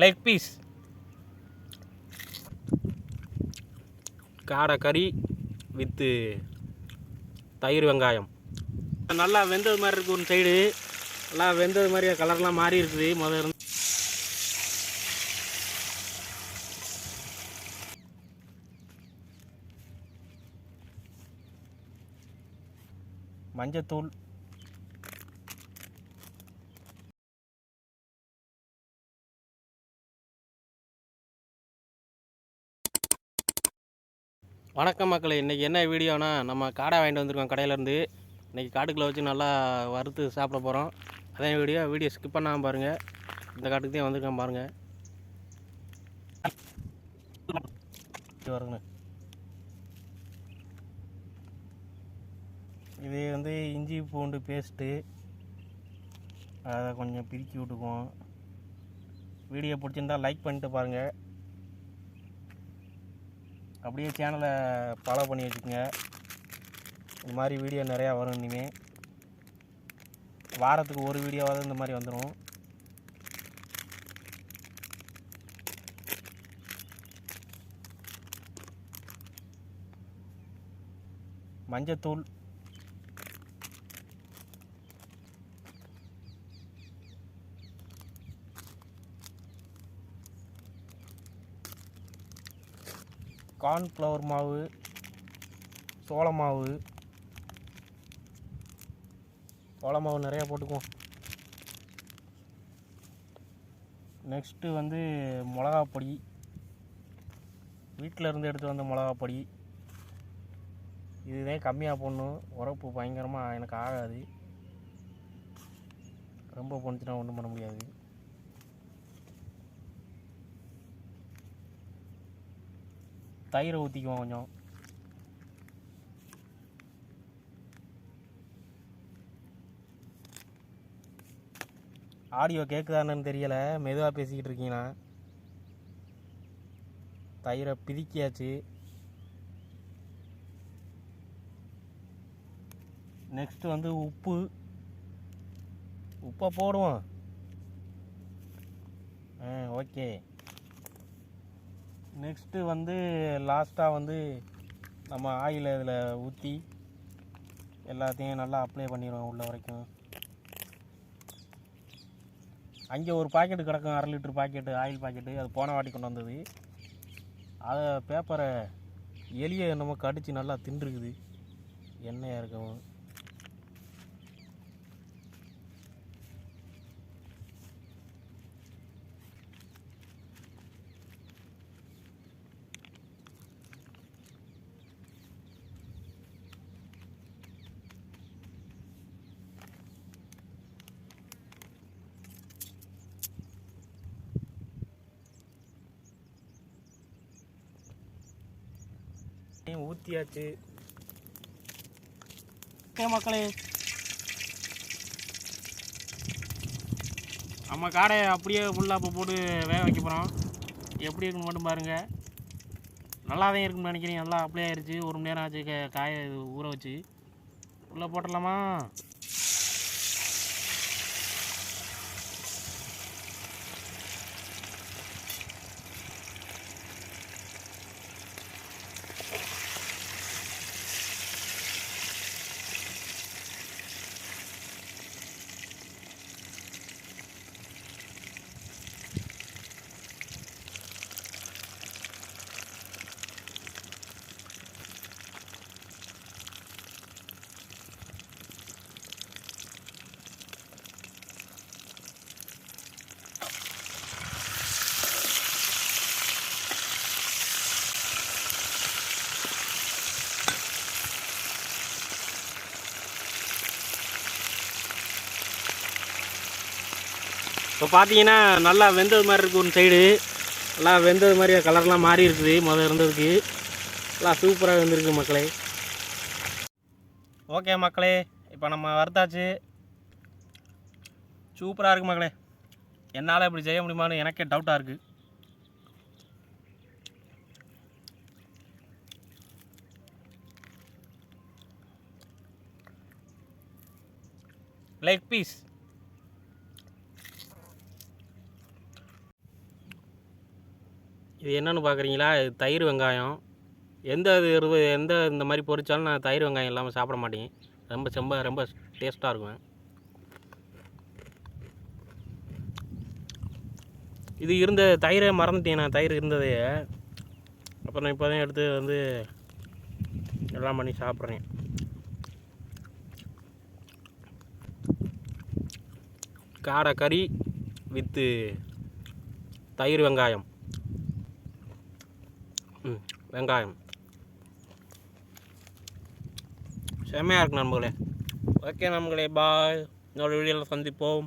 Leg piece காடை கறி with தயிர் வெங்காயம். நல்லா வெந்தது மாதிரி இருக்குது. ஒரு சைடு நல்லா வெந்தது மாதிரி கலர்லாம் மாறி இருக்குது. முதல்ல மஞ்சத்தூள், வணக்கம் மக்களே. இன்றைக்கி என்ன வீடியோனா, நம்ம காடை வாங்கிட்டு வந்திருக்கோம் கடையிலேருந்து. இன்றைக்கி காட்டுக்குள்ளே வச்சு நல்லா வறுத்து சாப்பிட போகிறோம். அதே வீடியோ ஸ்கிப் பண்ணாமல் பாருங்கள். இந்த காட்டுக்கு தான் வந்திருக்கேன் பாருங்கள். வருங்க, இது வந்து இஞ்சி பூண்டு பேஸ்ட்டு, அதை கொஞ்சம் பிரிக்கி விட்டுக்குவோம். வீடியோ பிடிச்சிருந்தால் லைக் பண்ணிட்டு பாருங்கள். அப்படியே சேனலை ஃபாலோ பண்ணி வச்சுக்கோங்க. இந்த மாதிரி வீடியோ நிறையா வரும். இனிமேல் வாரத்துக்கு ஒரு வீடியோவாவது இந்த மாதிரி வந்துடும். மஞ்சத்தூள், கார்ன்ஃப்ளவர் மாவு, சோள மாவு நிறையா போட்டுக்குவோம். நெக்ஸ்ட்டு வந்து மிளகாப்பொடி, வீட்டில் இருந்து எடுத்து வந்த மிளகாப்பொடி. இதுதான் கம்மியாக போடணும். உரப்பு பயங்கரமாக எனக்கு ஆகாது. ரொம்ப போணுச்சுன்னா ஒன்றும் பண்ண முடியாது. தயிரை ஊற்றிக்குவோம் கொஞ்சம். ஆடியோ கேட்குதான்னு தெரியலை, மெதுவாக பேசிக்கிட்டு இருக்கீங்கன்னா. தயிரை பிதிக்கியாச்சு. நெக்ஸ்ட்டு வந்து உப்பை போடுவோம். ஓகே. நெக்ஸ்ட்டு வந்து லாஸ்ட்டாக வந்து நம்ம ஆயில் இதில் ஊற்றி எல்லாத்தையும் நல்லா அப்ளை பண்ணிடுவோம் உள்ள வரைக்கும். அங்கே ஒரு பாக்கெட்டு கிடக்கும், 1/2 லிட்டர் பாக்கெட்டு, ஆயில் பாக்கெட்டு. அது போன வாட்டி கொண்டு வந்தது. அதை பேப்பரை எலியை என்னமோ கடித்து நல்லா தின்றுக்குது. எண்ணெயாக இருக்கும். ஊற்றியாச்சு. மக்களே, நம்ம காடையை அப்படியே ஃபுல்லாக இப்போ போட்டு வேக வைக்க போகிறோம். எப்படி இருக்குன்னு மட்டும் பாருங்கள். நல்லா தான் இருக்குன்னு நினைக்கிறீங்க. நல்லா அப்ளை ஆயிடுச்சு. 1 மணி நேரம் ஆச்சு காயை ஊற வச்சு. உள்ளே போட்டுடலாமா? இப்போ பார்த்தீங்கன்னா நல்லா வெந்தது மாதிரி இருக்குது. ஒரு சைடு நல்லா வெந்தது மாதிரி கலர்லாம் மாறி இருக்குது முதல்ல இருந்ததுக்கு. நல்லா சூப்பராக வெந்திருக்கு மக்களே. ஓகே மக்களே, இப்போ நம்ம வறுத்தாச்சு. சூப்பராக இருக்குது மக்களே. என்னால் இப்படி செய்ய முடியுமான்னு எனக்கே டவுட்டாக இருக்குது. லெக் பீஸ் இது என்னென்னு பார்க்குறீங்களா? இது தயிர் வெங்காயம். எந்த இந்த மாதிரி பொரிச்சாலும் நான் தயிர் வெங்காயம் இல்லாமல் சாப்பிட மாட்டேன். ரொம்ப டேஸ்ட்டாக இருக்கும். இது இருந்த தயிரை மறந்துட்டேன், நான் தயிர் இருந்ததே. அப்புறம் நான் இப்போ தான் எடுத்து வந்து எல்லாம் பண்ணி சாப்பிட்றேன். காடை கறி வித்து தயிர் வெங்காயம். வெங்காயம் செம்மையாக இருக்கு நண்பர்களே. ஓகே நண்பர்களே, பாய். இன்னொரு வீடியோவில் சந்திப்போம்.